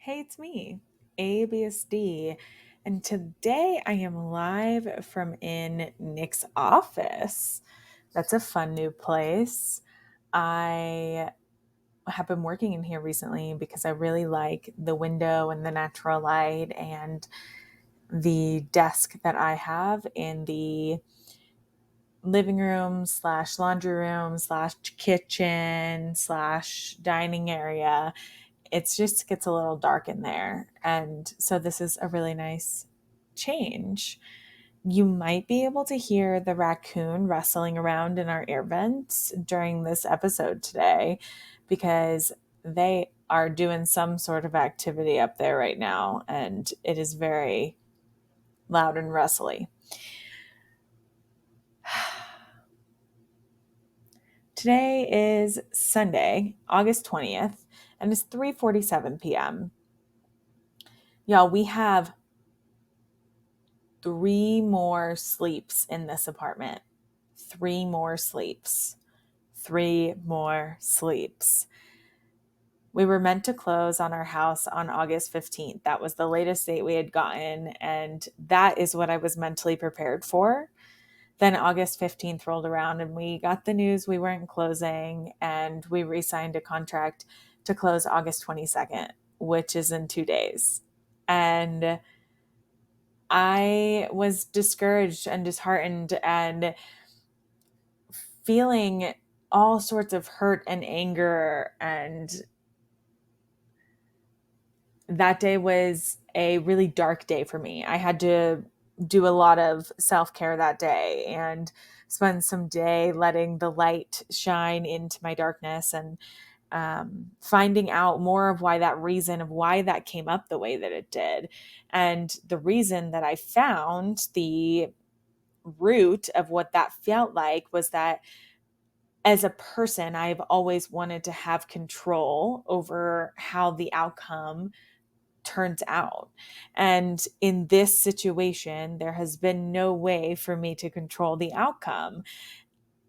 Hey, it's me, ABSD, and today I am live from in Nick's office. That's a fun new place. I have been working in here recently because I really like the window and the natural light and the desk that I have in the living room slash laundry room slash kitchen slash dining area. It just gets a little dark in there. And so this is a really nice change. You might be able to hear the raccoon rustling around in our air vents during this episode today because they are doing some sort of activity up there right now, and it is very loud and rustly. Today is Sunday, August 20th, and it's 3:47 p.m. Y'all, we have 3 more sleeps in this apartment. 3 more sleeps. 3 more sleeps. We were meant to close on our house on August 15th. That was the latest date we had gotten, and that is what I was mentally prepared for. Then August 15th rolled around and we got the news we weren't closing, and we re-signed a contract to close August 22nd, which is in 2 days. And I was discouraged and disheartened and feeling all sorts of hurt and anger. And that day was a really dark day for me. I had to do a lot of self-care that day and spend some day letting the light shine into my darkness and finding out more of why that came up the way that it did. And the reason that I found, the root of what that felt like, was that as a person, I've always wanted to have control over how the outcome turns out. And in this situation, there has been no way for me to control the outcome.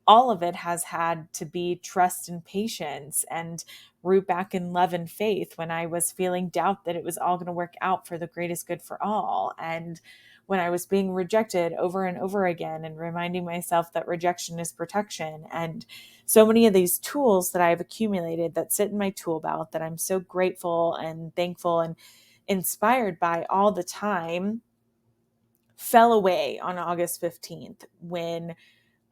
All of it has had to be trust and patience and root back in love and faith when I was feeling doubt that it was all going to work out for the greatest good for all. And when I was being rejected over and over again and reminding myself that rejection is protection. And so many of these tools that I've accumulated that sit in my tool belt that I'm so grateful and thankful and inspired by all the time fell away on August 15th when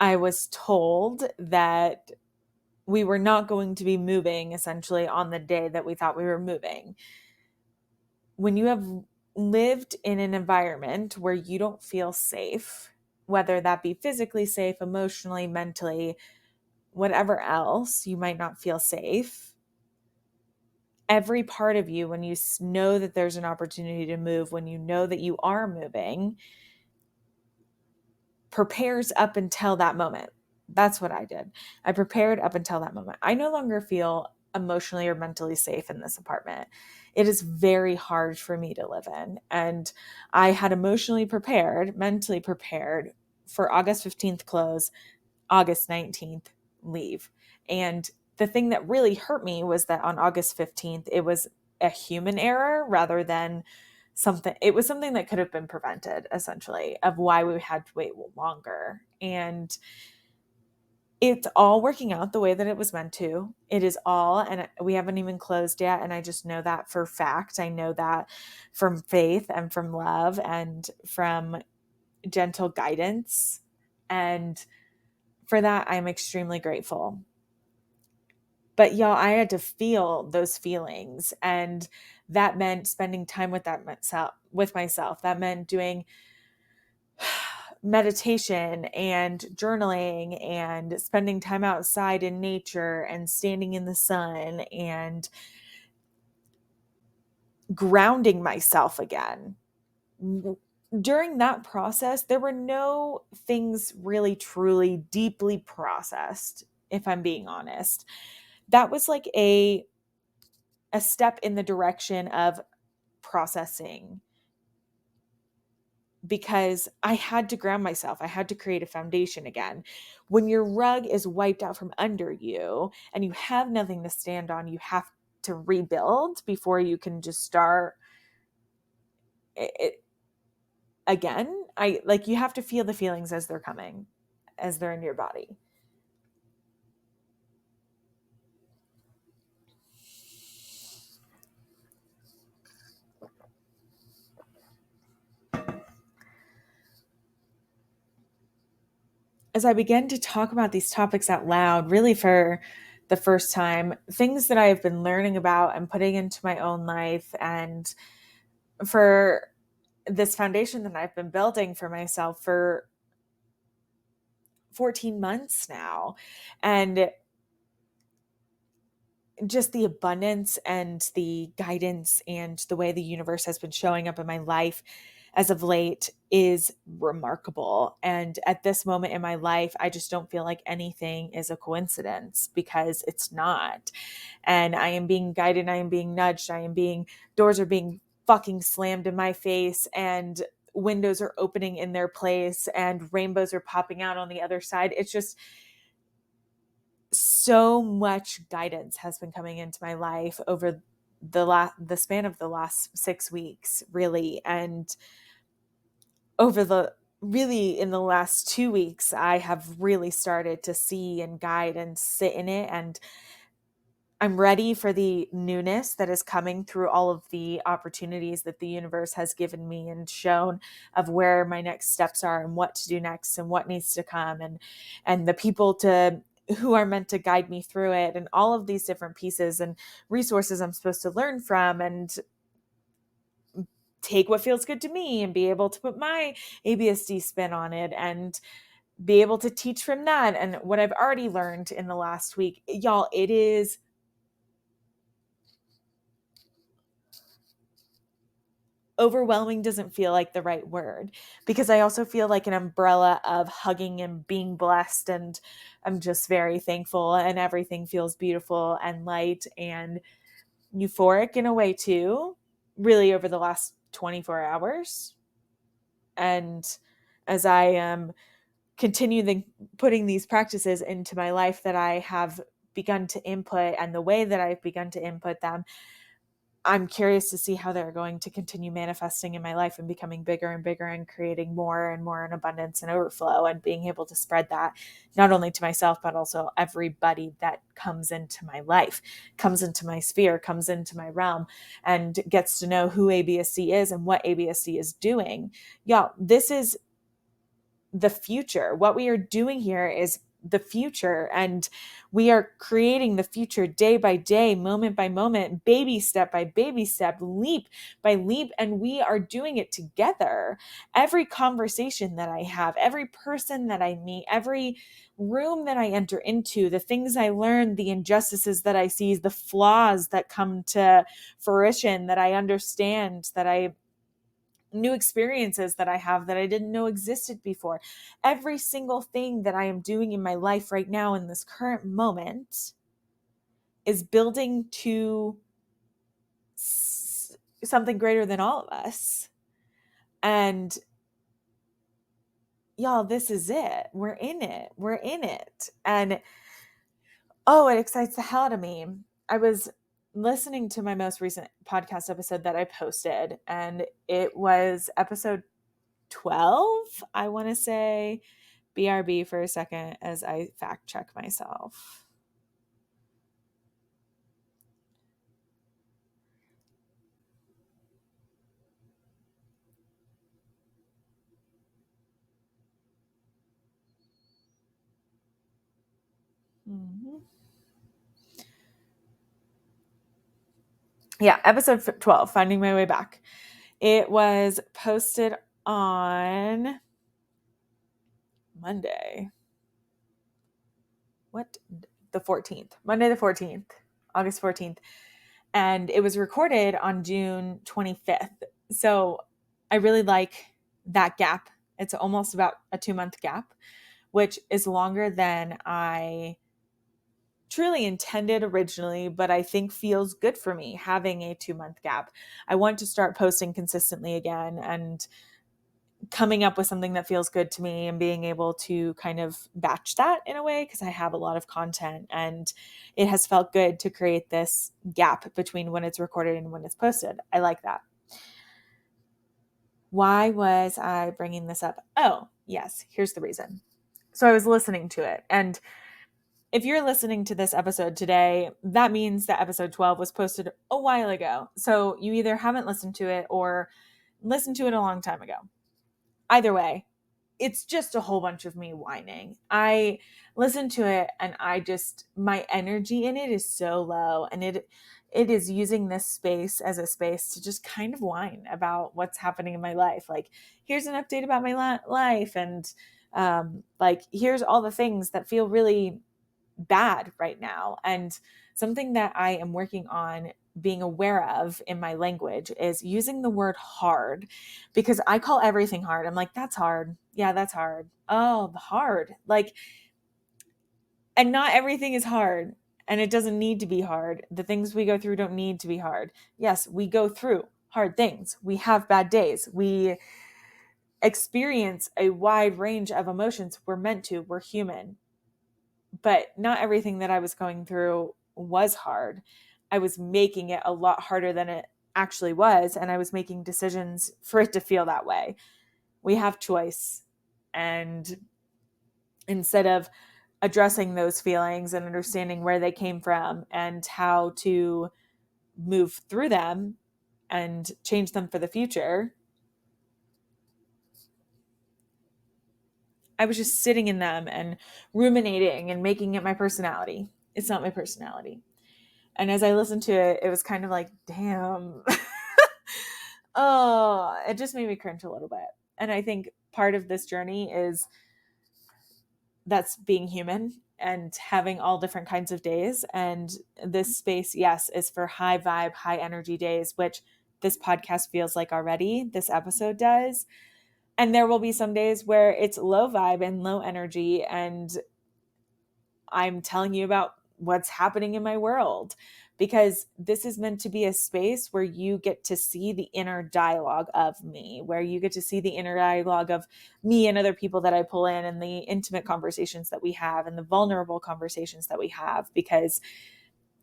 I was told that we were not going to be moving essentially on the day that we thought we were moving. When you have lived in an environment where you don't feel safe, whether that be physically safe, emotionally, mentally, whatever else, you might not feel safe. Every part of you, when you know that there's an opportunity to move, when you know that you are moving, prepares up until that moment. That's what I did. I prepared up until that moment. I no longer feel emotionally or mentally safe in this apartment. It is very hard for me to live in. And I had emotionally prepared, mentally prepared for August 15th close, August 19th leave. And the thing that really hurt me was that on August 15th, it was a human error rather than something that could have been prevented, essentially, of why we had to wait longer. And it's all working out the way that it was meant to. It is all, and we haven't even closed yet. And I just know that for fact. I know that from faith and from love and from gentle guidance. And for that, I'm extremely grateful. But y'all, I had to feel those feelings, and that meant spending time with myself. That meant doing meditation and journaling and spending time outside in nature and standing in the sun and grounding myself again. During that process, there were no things really truly deeply processed, if I'm being honest. That was like a step in the direction of processing, because I had to ground myself. I had to create a foundation again. When your rug is wiped out from under you and you have nothing to stand on, you have to rebuild before you can just start it again. You have to feel the feelings as they're coming, as they're in your body. As I began to talk about these topics out loud, really for the first time, things that I have been learning about and putting into my own life, and for this foundation that I've been building for myself for 14 months now. And just the abundance and the guidance and the way the universe has been showing up in my life as of late is remarkable. And at this moment in my life, I just don't feel like anything is a coincidence, because it's not. And I am being guided, I am being nudged, doors are being fucking slammed in my face, and windows are opening in their place, and rainbows are popping out on the other side. It's just so much guidance has been coming into my life over the span of the last 6 weeks, really. And in the last 2 weeks, I have really started to see and guide and sit in it. And I'm ready for the newness that is coming through all of the opportunities that the universe has given me and shown, of where my next steps are and what to do next and what needs to come, and the people who are meant to guide me through it, and all of these different pieces and resources I'm supposed to learn from, and take what feels good to me and be able to put my ABSD spin on it and be able to teach from that. And what I've already learned in the last week, y'all, it is overwhelming. Doesn't feel like the right word, because I also feel like an umbrella of hugging and being blessed, and I'm just very thankful, and everything feels beautiful and light and euphoric in a way too, really, over the last 24 hours. And as I am putting these practices into my life that I have begun to input, and the way that I've begun to input them, I'm curious to see how they're going to continue manifesting in my life and becoming bigger and bigger, and creating more and more in abundance and overflow, and being able to spread that not only to myself, but also everybody that comes into my life, comes into my sphere, comes into my realm, and gets to know who ABSC is and what ABSC is doing. Y'all, this is the future. What we are doing here is the future, and we are creating the future day by day, moment by moment, baby step by baby step, leap by leap, and we are doing it together. Every conversation that I have, every person that I meet, every room that I enter into, the things I learn, the injustices that I see, the flaws that come to fruition, that I understand, that I new experiences that I have that I didn't know existed before. Every single thing that I am doing in my life right now in this current moment is building to something greater than all of us. And y'all, this is it. We're in it. We're in it. And it excites the hell out of me. I was listening to my most recent podcast episode that I posted, and it was episode 12, I want to say. BRB for a second as I fact check myself. Mm-hmm. Yeah, episode 12, Finding My Way Back. It was posted on Monday. The 14th. Monday the 14th. August 14th. And it was recorded on June 25th. So I really like that gap. It's almost about a 2-month gap, which is longer than I truly intended originally, but I think feels good for me having a 2-month gap. I want to start posting consistently again, and coming up with something that feels good to me and being able to kind of batch that in a way, because I have a lot of content and it has felt good to create this gap between when it's recorded and when it's posted. I like that. Why was I bringing this up? Oh, yes, here's the reason. So I was listening to it, and if you're listening to this episode today, that means that episode 12 was posted a while ago. So you either haven't listened to it or listened to it a long time ago. Either way, it's just a whole bunch of me whining. I listen to it and my energy in it is so low, and it is using this space as a space to just kind of whine about what's happening in my life. Like, here's an update about my life, and like, here's all the things that feel really bad right now. And something that I am working on being aware of in my language is using the word hard, because I call everything hard. I'm like, that's hard. Yeah, that's hard. Oh, hard. Like, and not everything is hard, and it doesn't need to be hard. The things we go through don't need to be hard. Yes, we go through hard things. We have bad days. We experience a wide range of emotions. We're meant to. We're human. But not everything that I was going through was hard. I was making it a lot harder than it actually was, and I was making decisions for it to feel that way. We have choice, and instead of addressing those feelings and understanding where they came from and how to move through them and change them for the future, I was just sitting in them and ruminating and making it my personality. It's not my personality. And as I listened to it, it was kind of like, damn. Oh, it just made me cringe a little bit. And I think part of this journey is that's being human and having all different kinds of days. And this space, yes, is for high vibe, high energy days, which this podcast feels like already. This episode does. And there will be some days where it's low vibe and low energy, and I'm telling you about what's happening in my world, because this is meant to be a space where you get to see the inner dialogue of me, where you get to see the inner dialogue of me and other people that I pull in, and the intimate conversations that we have and the vulnerable conversations that we have, because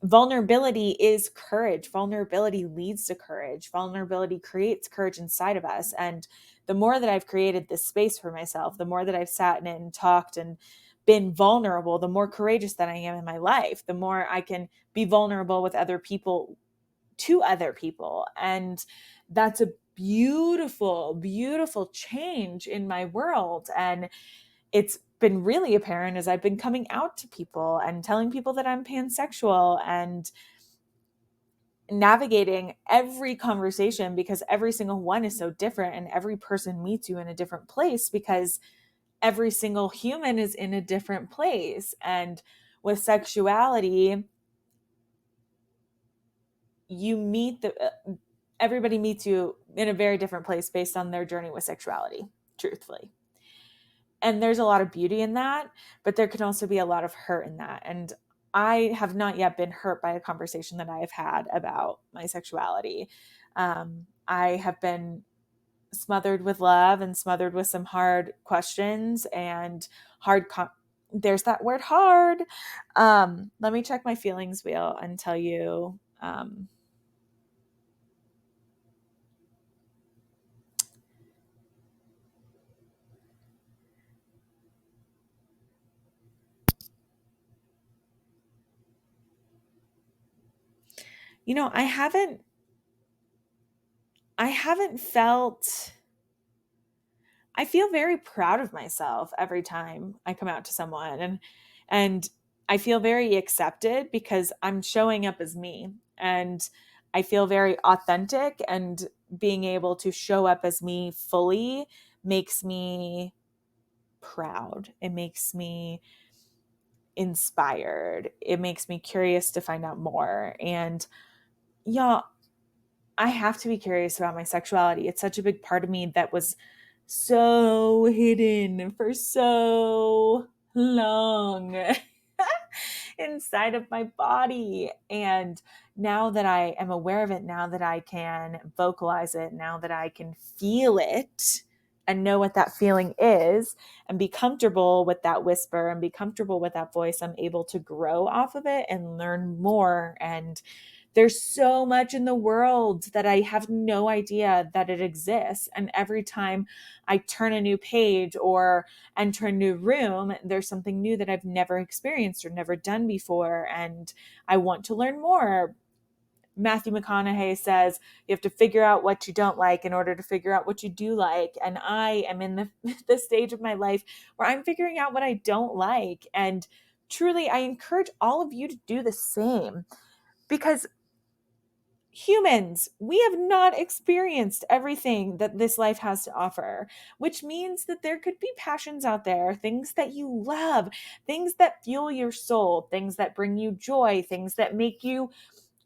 vulnerability is courage. Vulnerability leads to courage. Vulnerability creates courage inside of us. And the more that I've created this space for myself, the more that I've sat in it and talked and been vulnerable, the more courageous that I am in my life, the more I can be vulnerable with other people, to other people. And that's a beautiful, beautiful change in my world. And it's been really apparent as I've been coming out to people and telling people that I'm pansexual and navigating every conversation, because every single one is so different and every person meets you in a different place, because every single human is in a different place. And with sexuality, everybody meets you in a very different place based on their journey with sexuality, truthfully. And there's a lot of beauty in that, but there can also be a lot of hurt in that. And I have not yet been hurt by a conversation that I have had about my sexuality. I have been smothered with love and smothered with some hard questions and there's that word hard. Let me check my feelings wheel and tell you. I haven't felt, I feel very proud of myself every time I come out to someone, and I feel very accepted because I'm showing up as me, and I feel very authentic, and being able to show up as me fully makes me proud. It makes me inspired. It makes me curious to find out more. And yeah, I have to be curious about my sexuality. It's such a big part of me that was so hidden for so long inside of my body. And now that I am aware of it, now that I can vocalize it, now that I can feel it, and know what that feeling is and be comfortable with that whisper and be comfortable with that voice, I'm able to grow off of it and learn more. And there's so much in the world that I have no idea that it exists. And every time I turn a new page or enter a new room, there's something new that I've never experienced or never done before. And I want to learn more. Matthew McConaughey says you have to figure out what you don't like in order to figure out what you do like. And I am in the stage of my life where I'm figuring out what I don't like. And truly, I encourage all of you to do the same, because humans, we have not experienced everything that this life has to offer, which means that there could be passions out there, things that you love, things that fuel your soul, things that bring you joy, things that make you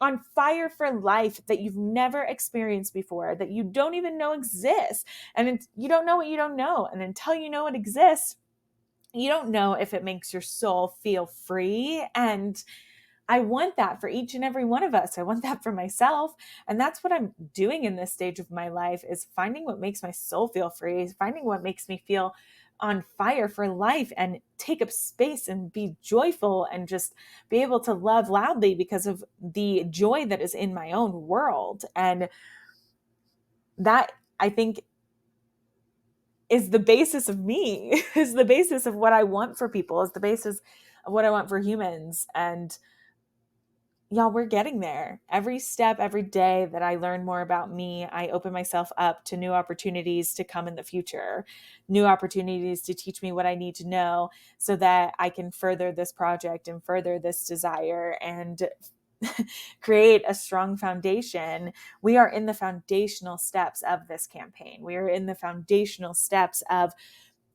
on fire for life that you've never experienced before, that you don't even know exists. And you don't know what you don't know. And until you know it exists, you don't know if it makes your soul feel free. And I want that for each and every one of us. I want that for myself. And that's what I'm doing in this stage of my life, is finding what makes my soul feel free, finding what makes me feel on fire for life and take up space and be joyful and just be able to love loudly because of the joy that is in my own world. And that, I think, is the basis of me, is the basis of what I want for people, is the basis of what I want for humans. And y'all, we're getting there. Every step, every day that I learn more about me, I open myself up to new opportunities to come in the future, new opportunities to teach me what I need to know so that I can further this project and further this desire and create a strong foundation. We are in the foundational steps of this campaign. We are in the foundational steps of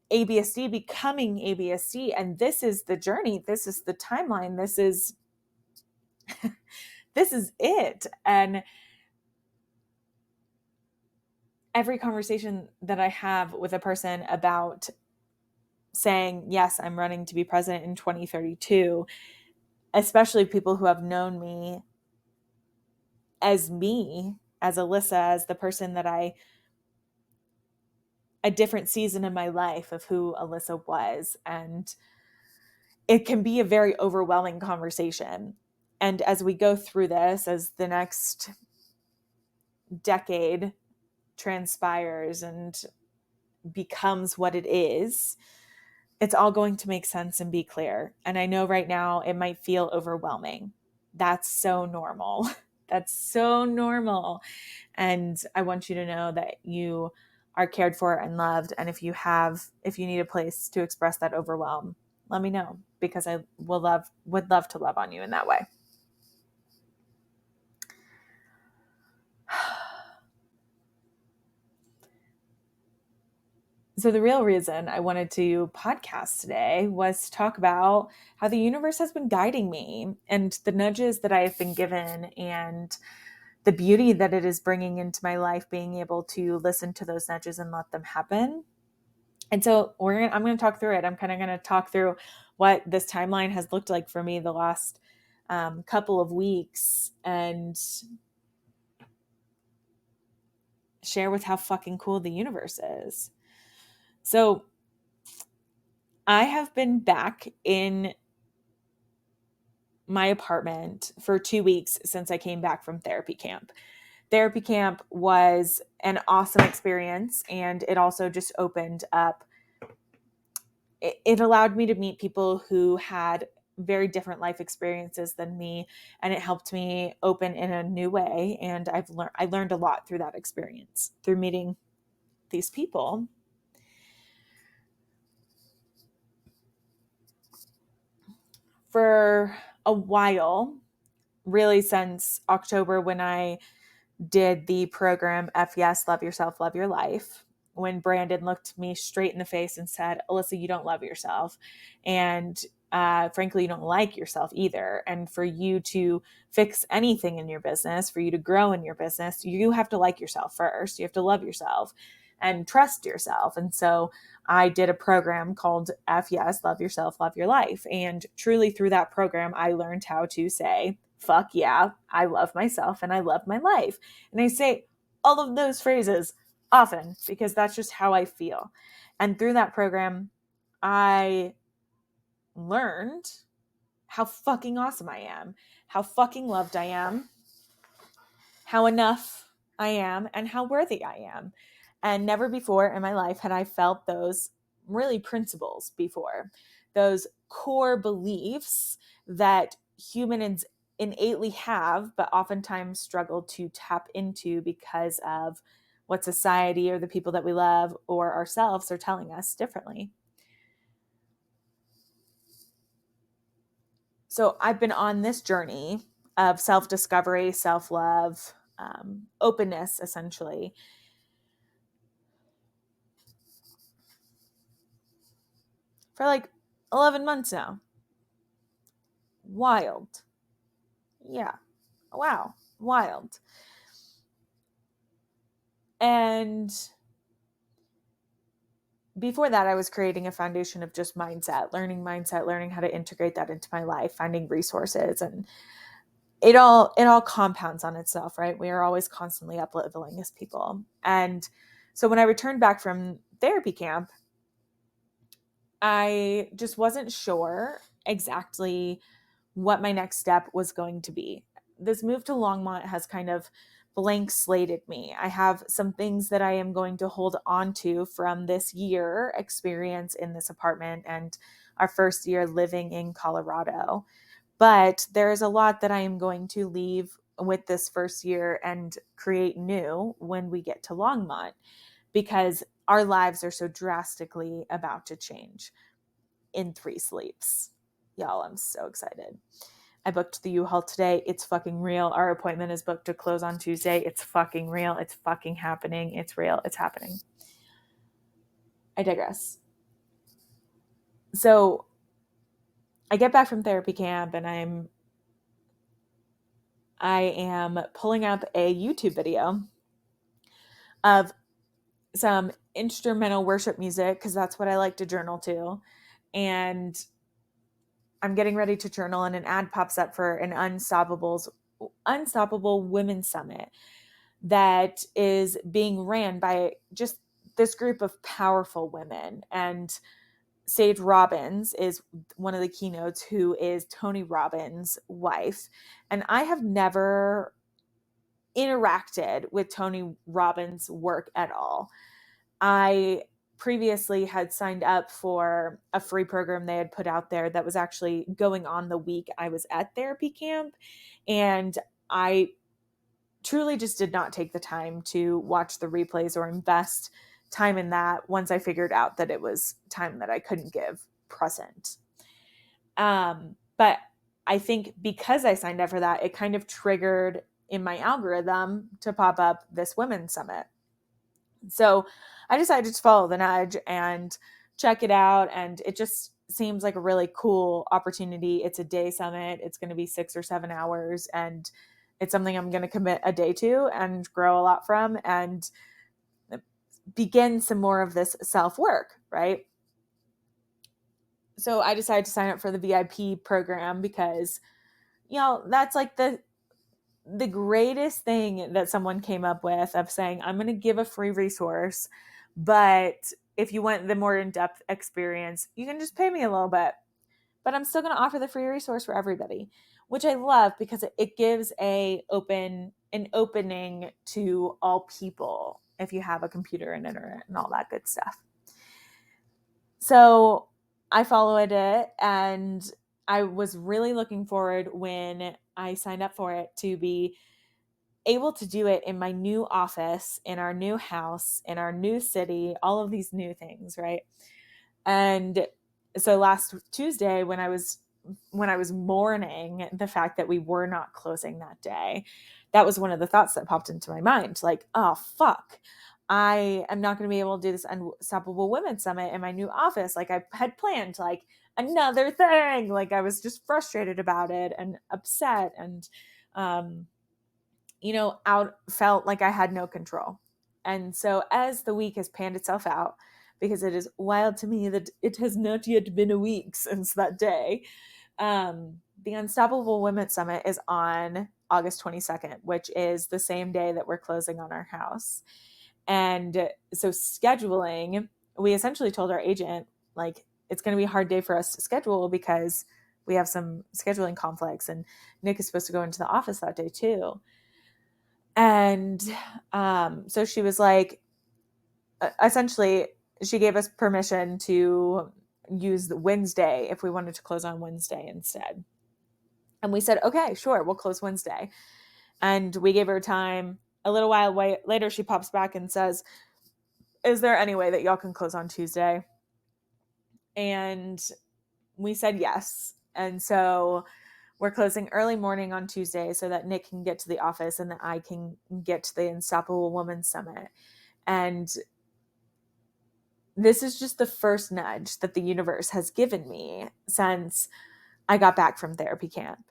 ABSD becoming ABSD. And this is the journey. This is the timeline. This is it. And every conversation that I have with a person about saying, yes, I'm running to be president in 2032, especially people who have known me, as Alyssa, as the person that a different season in my life of who Alyssa was. And it can be a very overwhelming conversation. And as we go through this, as the next decade transpires and becomes what it is, it's all going to make sense and be clear. And I know right now it might feel overwhelming. That's so normal. That's so normal. And I want you to know that you are cared for and loved. And if you need a place to express that overwhelm, let me know, because I would love to love on you in that way. So the real reason I wanted to podcast today was to talk about how the universe has been guiding me and the nudges that I have been given and the beauty that it is bringing into my life, being able to listen to those nudges and let them happen. And so I'm going to talk through it. I'm kind of going to talk through what this timeline has looked like for me the last couple of weeks and share with how fucking cool the universe is. So I have been back in my apartment for 2 weeks since I came back from therapy camp. Therapy camp was an awesome experience, and it also just opened up. It allowed me to meet people who had very different life experiences than me, and it helped me open in a new way. And I learned a lot through that experience, through meeting these people. For a while, really since October, when I did the program FYes, Love Yourself, Love Your Life, when Brandon looked me straight in the face and said, Alyssa, you don't love yourself. And frankly, you don't like yourself either. And for you to fix anything in your business, for you to grow in your business, you have to like yourself first. You have to love yourself and trust yourself. And so I did a program called FYes, Love Yourself, Love Your Life. And truly through that program, I learned how to say, fuck yeah, I love myself and I love my life. And I say all of those phrases often because that's just how I feel. And through that program, I learned how fucking awesome I am, how fucking loved I am, how enough I am, and how worthy I am. And never before in my life had I felt those really principles before, those core beliefs that humans innately have, but oftentimes struggle to tap into because of what society or the people that we love or ourselves are telling us differently. So I've been on this journey of self discovery, self love, openness, essentially, for like 11 months now. Wild. Yeah. Wow. Wild. And before that, I was creating a foundation of just mindset, learning how to integrate that into my life, finding resources, and it all compounds on itself, right? We are always constantly up leveling as people. And so when I returned back from therapy camp, I just wasn't sure exactly what my next step was going to be. This move to Longmont has kind of blank slated me. I have some things that I am going to hold on to from this year experience in this apartment and our first year living in Colorado. But there is a lot that I am going to leave with this first year and create new when we get to Longmont because our lives are so drastically about to change in 3 sleeps. Y'all, I'm so excited. I booked the U-Haul today. It's fucking real. Our appointment is booked to close on Tuesday. It's fucking real. It's fucking happening. It's real. It's happening. I digress. So I get back from therapy camp and I am pulling up a YouTube video of some instrumental worship music because that's what I like to journal to. And I'm getting ready to journal and an ad pops up for an Unstoppable Women's Summit that is being ran by just this group of powerful women. And Sage Robbins is one of the keynotes, who is Tony Robbins' wife. And I have never interacted with Tony Robbins' work at all. I previously had signed up for a free program they had put out there that was actually going on the week I was at therapy camp. And I truly just did not take the time to watch the replays or invest time in that once I figured out that it was time that I couldn't give present. But I think because I signed up for that, it kind of triggered in my algorithm to pop up this women's summit. So I decided to follow the nudge and check it out. And it just seems like a really cool opportunity. It's a day summit. It's going to be 6 or 7 hours. And it's something I'm going to commit a day to and grow a lot from and begin some more of this self work, right? So I decided to sign up for the VIP program because, that's like the greatest thing that someone came up with of saying, I'm going to give a free resource, but if you want the more in-depth experience, you can just pay me a little bit. But I'm still going to offer the free resource for everybody, which I love because it gives an opening to all people if you have a computer and internet and all that good stuff. So I followed it and I was really looking forward when I signed up for it to be able to do it in my new office, in our new house, in our new city, all of these new things, right? And so last Tuesday when I was mourning the fact that we were not closing that day, that was one of the thoughts that popped into my mind, like, oh fuck, I am not going to be able to do this Unstoppable Women Summit in my new office like I had planned, like another thing. Like I was just frustrated about it and upset and out felt like I had no control. And so as the week has panned itself out, because it is wild to me that it has not yet been a week since that day, the Unstoppable Women Summit is on August 22nd, which is the same day that we're closing on our house. And so scheduling, we essentially told our agent, like, it's going to be a hard day for us to schedule because we have some scheduling conflicts, and Nick is supposed to go into the office that day too. And so she was like, essentially, she gave us permission to use the Wednesday if we wanted to close on Wednesday instead. And we said, okay, sure, we'll close Wednesday. And we gave her time. A little while later, she pops back and says, is there any way that y'all can close on Tuesday? And we said yes. And so we're closing early morning on Tuesday so that Nick can get to the office and that I can get to the Unstoppable Woman Summit. And this is just the first nudge that the universe has given me since I got back from therapy camp.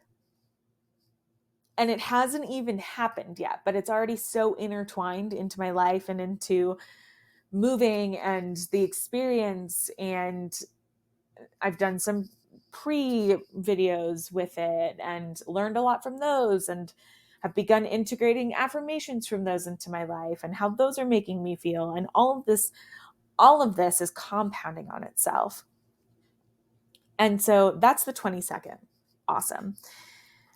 And it hasn't even happened yet, but it's already so intertwined into my life and into moving and the experience. And I've done some pre videos with it and learned a lot from those, and have begun integrating affirmations from those into my life and how those are making me feel. And all of this is compounding on itself. And so that's the 22nd. Awesome.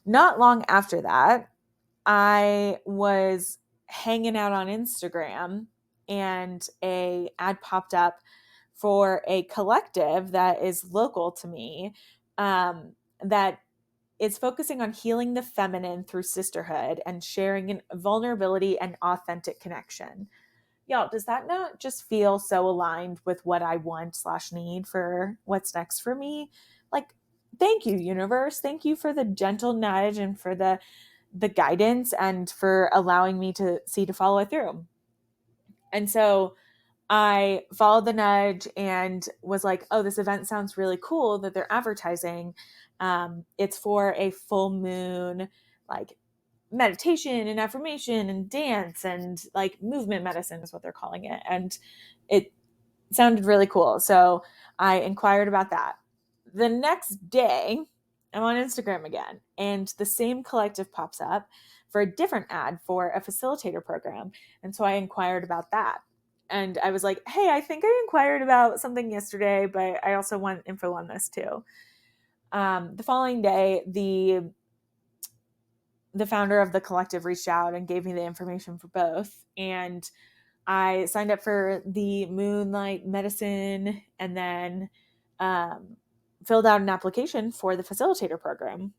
Not long after that, I was hanging out on Instagram and a ad popped up for a collective that is local to me, that is focusing on healing the feminine through sisterhood and sharing in vulnerability and authentic connection. Y'all, does that not just feel so aligned with what I want/need for what's next for me? Like, thank you, universe. Thank you for the gentle nudge and for the guidance and for allowing me to see to follow it through. And so I followed the nudge and was like, oh, this event sounds really cool that they're advertising. It's for a full moon, like meditation and affirmation and dance and like movement medicine is what they're calling it. And it sounded really cool. So I inquired about that. The next day, I'm on Instagram again, and the same collective pops up for a different ad for a facilitator program. And so I inquired about that. And I was like, hey, I think I inquired about something yesterday, but I also want info on this too. The following day, the founder of the collective reached out and gave me the information for both. And I signed up for the Moonlight Medicine and then filled out an application for the facilitator program.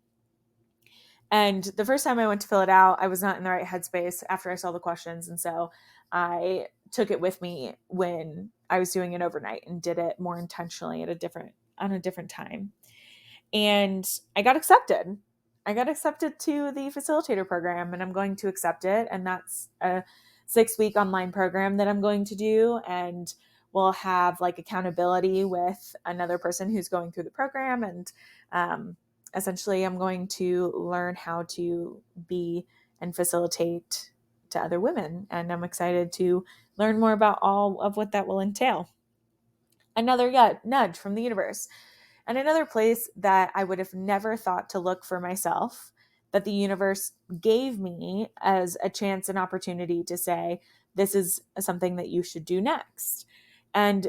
And the first time I went to fill it out, I was not in the right headspace after I saw the questions. And so I took it with me when I was doing it overnight and did it more intentionally on a different time. And I got accepted. I got accepted to the facilitator program, and I'm going to accept it. And that's a 6-week online program that I'm going to do. And we'll have like accountability with another person who's going through the program. And essentially, I'm going to learn how to be and facilitate to other women. And I'm excited to learn more about all of what that will entail. Another nudge from the universe. And another place that I would have never thought to look for myself, that the universe gave me as a chance and opportunity to say, this is something that you should do next. And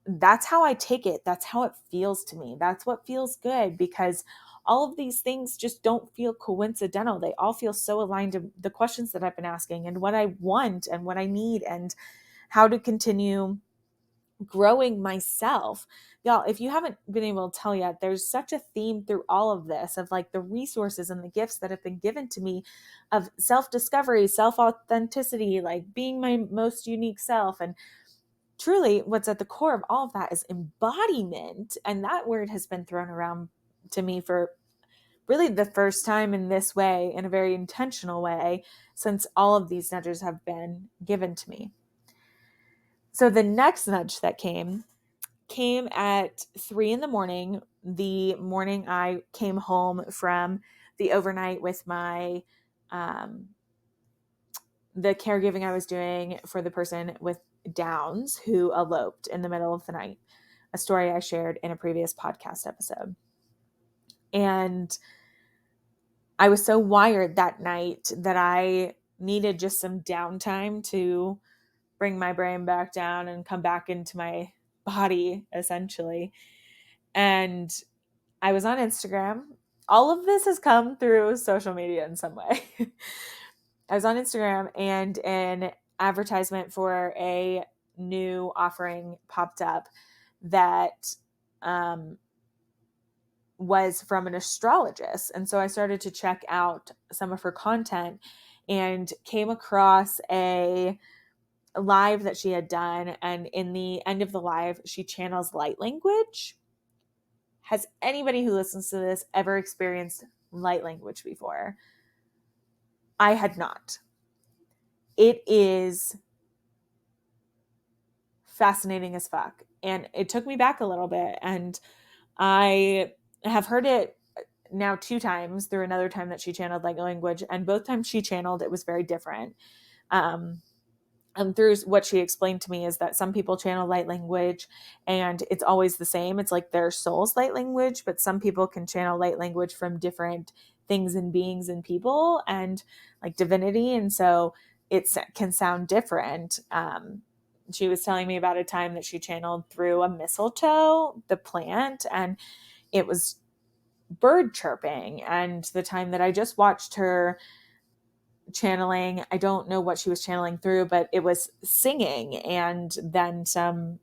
that's how I take it. That's how it feels to me. That's what feels good, because all of these things just don't feel coincidental. They all feel so aligned to the questions that I've been asking and what I want and what I need and how to continue growing myself. Y'all, if you haven't been able to tell yet, there's such a theme through all of this of like the resources and the gifts that have been given to me of self-discovery, self-authenticity, like being my most unique self. And truly what's at the core of all of that is embodiment. And that word has been thrown around to me for really the first time in this way, in a very intentional way, since all of these nudges have been given to me. So the next nudge that came at 3 a.m, the morning I came home from the overnight with my, the caregiving I was doing for the person with Downs who eloped in the middle of the night, a story I shared in a previous podcast episode. And I was so wired that night that I needed just some downtime to bring my brain back down and come back into my body, essentially. And I was on Instagram. All of this has come through social media in some way. I was on Instagram and an advertisement for a new offering popped up that was from an astrologist. And so I started to check out some of her content and came across a live that she had done. And in the end of the live, she channels light language. Has anybody who listens to this ever experienced light language before? I had not. It is fascinating as fuck. And it took me back a little bit. And I have heard it now 2 times through another time that she channeled light language. And both times she channeled, it was very different. And through what she explained to me is that some people channel light language and it's always the same. It's like their soul's light language, but some people can channel light language from different things and beings and people and like divinity. And so it can sound different. She was telling me about a time that she channeled through a mistletoe, the plant, and it was bird chirping. And the time that I just watched her channeling, I don't know what she was channeling through, but it was singing and then some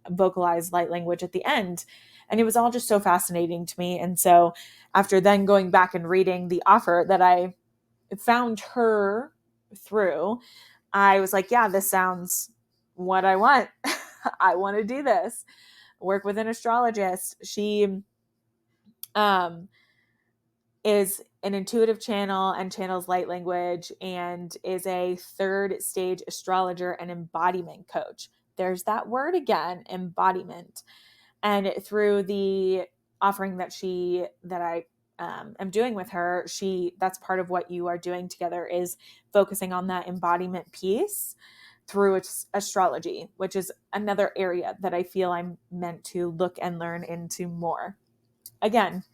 vocalized light language at the end. And it was all just so fascinating to me. And so after then going back and reading the offer that I found her through, I was like, yeah, this sounds what I want. I want to do this. Work with an astrologist. She is an intuitive channel and channels light language and is a 3rd stage astrologer and embodiment coach. There's that word again, embodiment. And through the offering that I am doing with her, that's part of what you are doing together is focusing on that embodiment piece through astrology, which is another area that I feel I'm meant to look and learn into more. Again,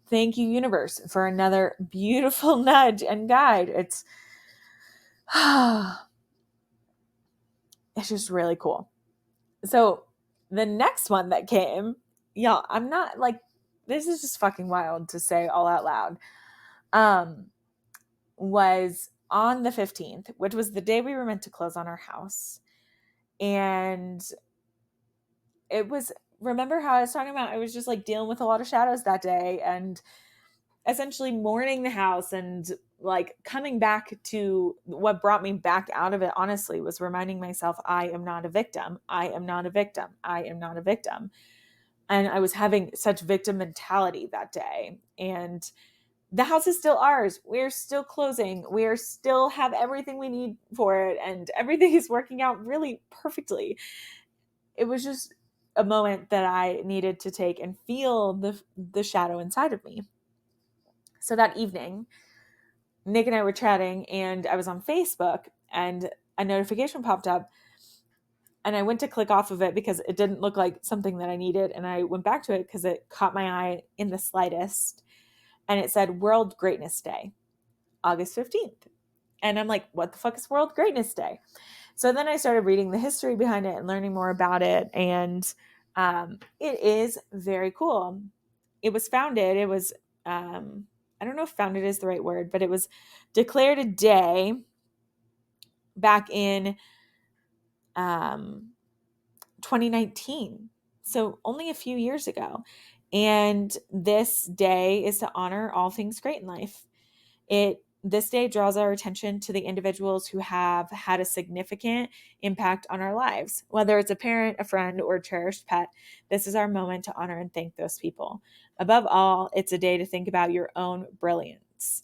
thank you, universe, for another beautiful nudge and guide. It's just really cool. So the next one that came, y'all, I'm not like, this is just fucking wild to say all out loud, was on the 15th, which was the day we were meant to close on our house. And it was, remember how I was talking about, I was just like dealing with a lot of shadows that day and essentially mourning the house and like coming back to what brought me back out of it, honestly, was reminding myself, I am not a victim. I am not a victim. I am not a victim. And I was having such victim mentality that day. And the house is still ours. We're still closing. We still have everything we need for it. And everything is working out really perfectly. It was just a moment that I needed to take and feel the shadow inside of me. So that evening, Nick and I were chatting and I was on Facebook and a notification popped up and I went to click off of it because it didn't look like something that I needed. And I went back to it because it caught my eye in the slightest. And it said World Greatness Day, August 15th. And I'm like, what the fuck is World Greatness Day? So then I started reading the history behind it and learning more about it. And it is very cool. It was founded, I don't know if founded is the right word, but it was declared a day back in 2019. So only a few years ago. And this day is to honor all things great in life. This day draws our attention to the individuals who have had a significant impact on our lives. Whether it's a parent, a friend, or a cherished pet, this is our moment to honor and thank those people. Above all, it's a day to think about your own brilliance.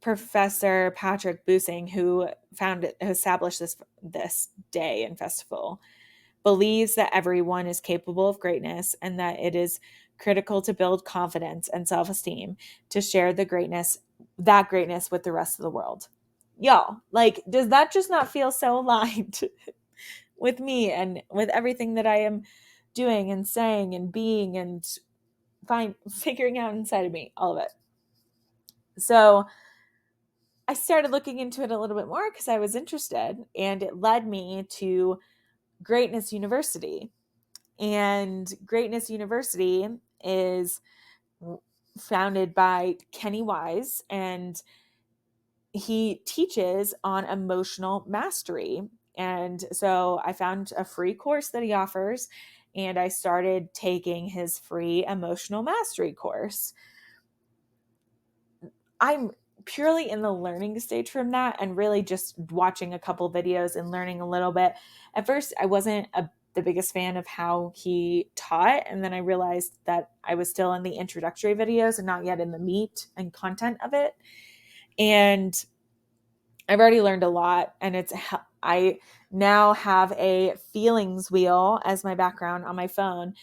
Professor Patrick Busing, who established this day and festival, believes that everyone is capable of greatness and that it is critical to build confidence and self-esteem to share that greatness with the rest of the world. Y'all, like, does that just not feel so aligned with me and with everything that I am doing and saying and being and figuring out inside of me, all of it. So I started looking into it a little bit more because I was interested, and it led me to Greatness University. And Greatness University is founded by Kenny Wise, and he teaches on emotional mastery. And so I found a free course that he offers, and I started taking his free emotional mastery course. I'm purely in the learning stage from that and really just watching a couple videos and learning a little bit. At first, I wasn't the biggest fan of how he taught. And then I realized that I was still in the introductory videos and not yet in the meat and content of it. And I've already learned a lot. And I now have a feelings wheel as my background on my phone,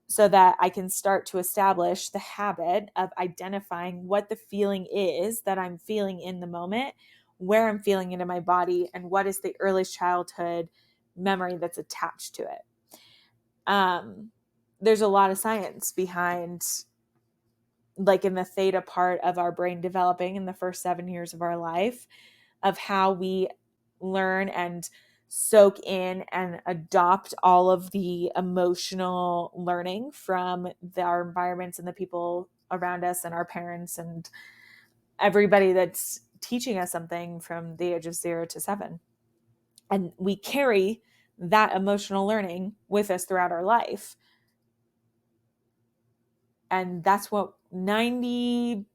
so that I can start to establish the habit of identifying what the feeling is that I'm feeling in the moment, where I'm feeling it in my body, and what is the earliest childhood memory that's attached to it. There's a lot of science behind, like, in the theta part of our brain developing in the first 7 years of our life, of how we learn and soak in and adopt all of the emotional learning from our environments and the people around us and our parents and everybody that's teaching us something from the age of 0 to 7. And we carry that emotional learning with us throughout our life. And that's what 90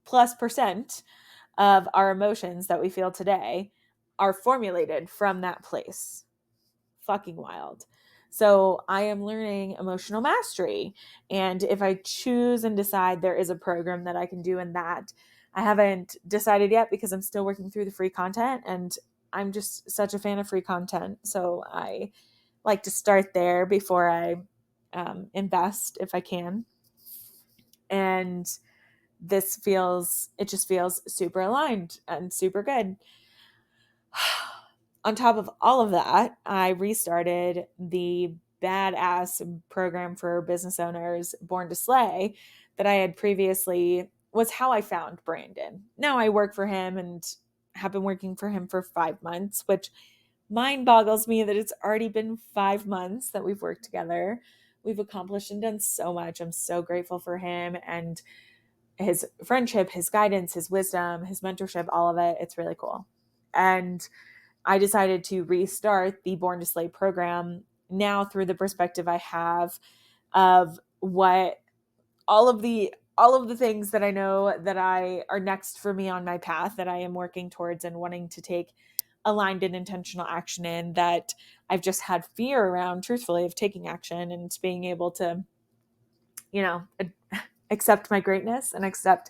plus percent of our emotions that we feel today are formulated from that place. Fucking wild. So I am learning emotional mastery. And if I choose and decide there is a program that I can do in that, I haven't decided yet because I'm still working through the free content, and I'm just such a fan of free content. So I like to start there before I invest if I can. And it just feels super aligned and super good. On top of all of that, I restarted the badass program for business owners, Born to Slay, that I had previously, was how I found Brandon. Now I work for him and have been working for him for 5 months, which mind boggles me that it's already been 5 months that we've worked together. We've accomplished and done so much. I'm so grateful for him and his friendship, his guidance, his wisdom, his mentorship, all of it. It's really cool. And I decided to restart the Born to Slay program now through the perspective I have of what all of the things that I know that are next for me on my path that I am working towards and wanting to take aligned and intentional action in, that I've just had fear around, truthfully, of taking action and being able to, accept my greatness and accept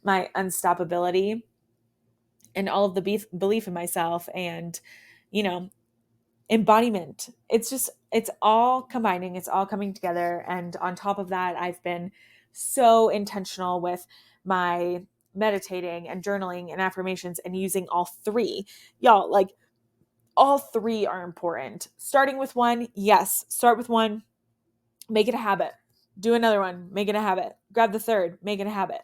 my unstoppability and all of the belief in myself and, embodiment. It's all combining, it's all coming together. And on top of that, I've been so intentional with my meditating and journaling and affirmations and using all three. Y'all, like, all three are important. Starting with one, yes, start with one, make it a habit. Do another one, make it a habit. Grab the third, make it a habit.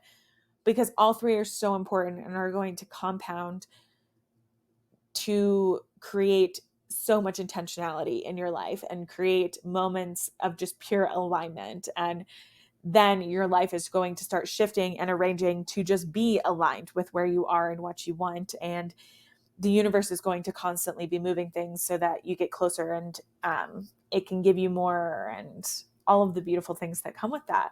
Because all three are so important and are going to compound to create so much intentionality in your life and create moments of just pure alignment. And then your life is going to start shifting and arranging to just be aligned with where you are and what you want. And the universe is going to constantly be moving things so that you get closer, and it can give you more and all of the beautiful things that come with that.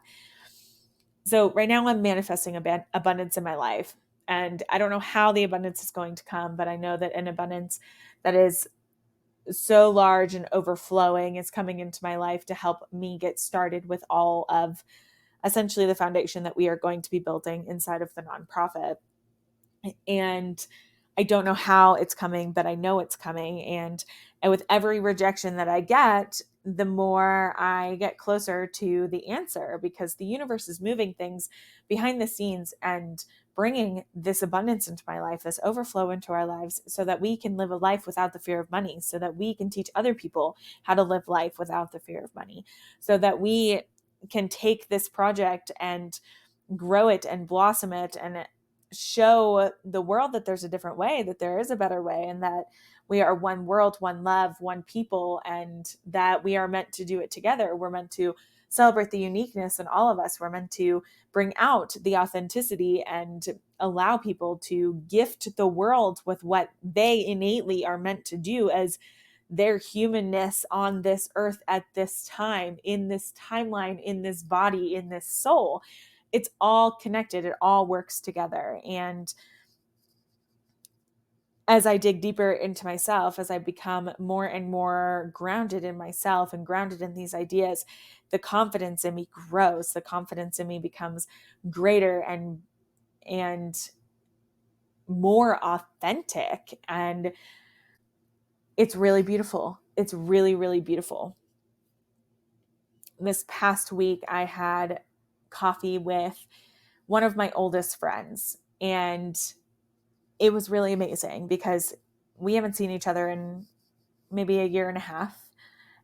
So right now I'm manifesting abundance in my life. And I don't know how the abundance is going to come, but I know that an abundance that is so large and overflowing is coming into my life to help me get started with all of essentially the foundation that we are going to be building inside of the nonprofit. And I don't know how it's coming, but I know it's coming. And with every rejection that I get, the more I get closer to the answer, because the universe is moving things behind the scenes and bringing this abundance into my life, this overflow into our lives, so that we can live a life without the fear of money, so that we can teach other people how to live life without the fear of money, so that we can take this project and grow it and blossom it and show the world that there's a different way, that there is a better way, and that we are one world, one love, one people, and that we are meant to do it together. We're meant to celebrate the uniqueness in all of us. We're meant to bring out the authenticity and allow people to gift the world with what they innately are meant to do as their humanness on this earth at this time, in this timeline, in this body, in this soul. It's all connected. It all works together. And as I dig deeper into myself, as I become more and more grounded in myself and grounded in these ideas, the confidence in me grows. The confidence in me becomes greater and more authentic. And it's really beautiful. It's really, really beautiful. This past week, I had coffee with one of my oldest friends, and it was really amazing because we haven't seen each other in maybe a year and a half.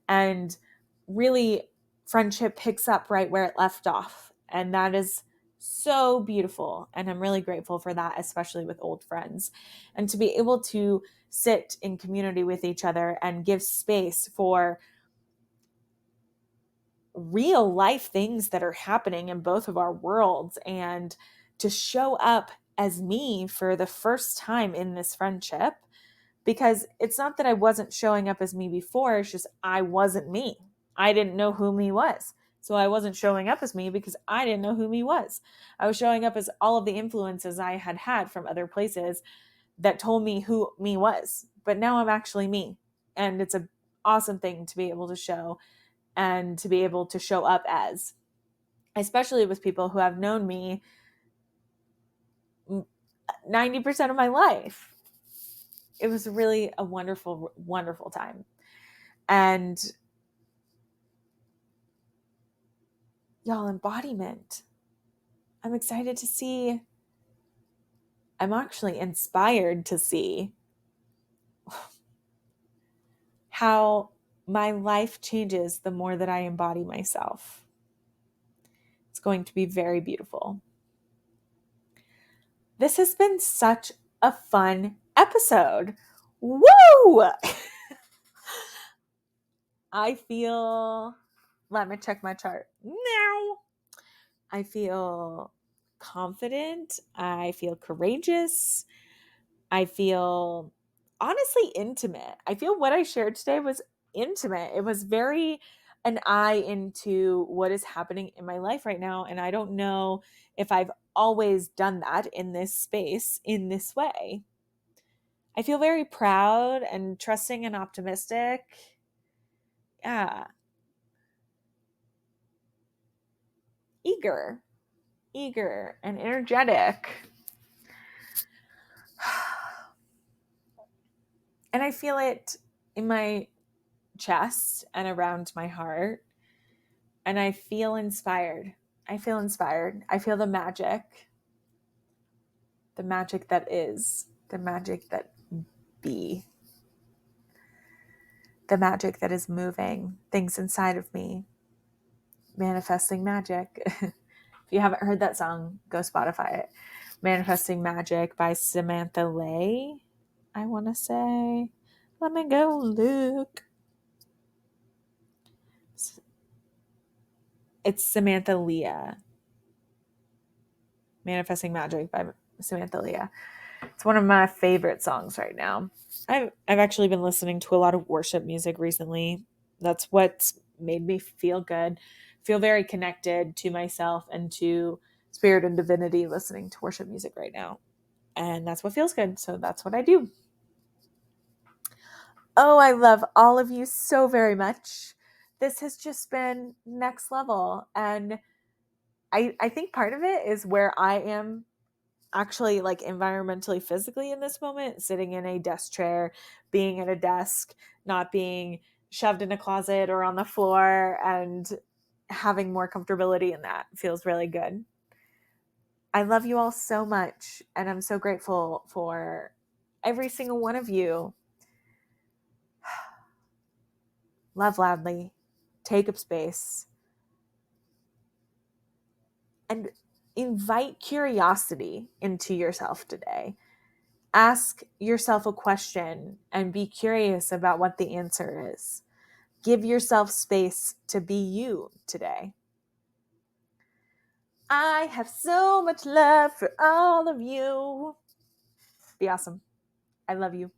And really, friendship picks up right where it left off. And that is so beautiful. And I'm really grateful for that, especially with old friends. And to be able to sit in community with each other and give space for real life things that are happening in both of our worlds, and to show up as me for the first time in this friendship. Because it's not that I wasn't showing up as me before, it's just I wasn't me. I didn't know who me was. So I wasn't showing up as me because I didn't know who me was. I was showing up as all of the influences I had had from other places that told me who me was. But now I'm actually me. And it's an awesome thing to be able to show and to be able to show up as, especially with people who have known me 90% of my life. It was really a wonderful, wonderful time. And y'all, embodiment. I'm excited to see. I'm actually inspired to see how my life changes the more that I embody myself. It's going to be very beautiful. This has been such a fun episode. Woo! I feel, let me check my chart now. I feel confident. I feel courageous. I feel honestly intimate. I feel what I shared today was intimate. It was very an eye into what is happening in my life right now. And I don't know if I've always done that in this space in this way. I feel very proud and trusting and optimistic. Yeah. Eager and energetic. And I feel it in my chest and around my heart. And I feel inspired. I feel inspired. I feel the magic that is, the magic that be, the magic that is moving things inside of me, manifesting magic. If you haven't heard that song, go Spotify it. Manifesting Magic by Samantha Lay, I want to say. Let me go look. It's Samantha Leah. Manifesting Magic by Samantha Leah. It's one of my favorite songs right now. I've actually been listening to a lot of worship music recently. That's what's made me feel good, feel very connected to myself and to spirit and divinity listening to worship music right now. And that's what feels good. So that's what I do. Oh, I love all of you so very much. This has just been next level. And I think part of it is where I am actually like environmentally, physically in this moment, sitting in a desk chair, being at a desk, not being shoved in a closet or on the floor, and having more comfortability in that feels really good. I love you all so much, and I'm so grateful for every single one of you. Love loudly, take up space, and invite curiosity into yourself today. Ask yourself a question and be curious about what the answer is. Give yourself space to be you today. I have so much love for all of you. Be awesome. I love you.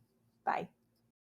Bye.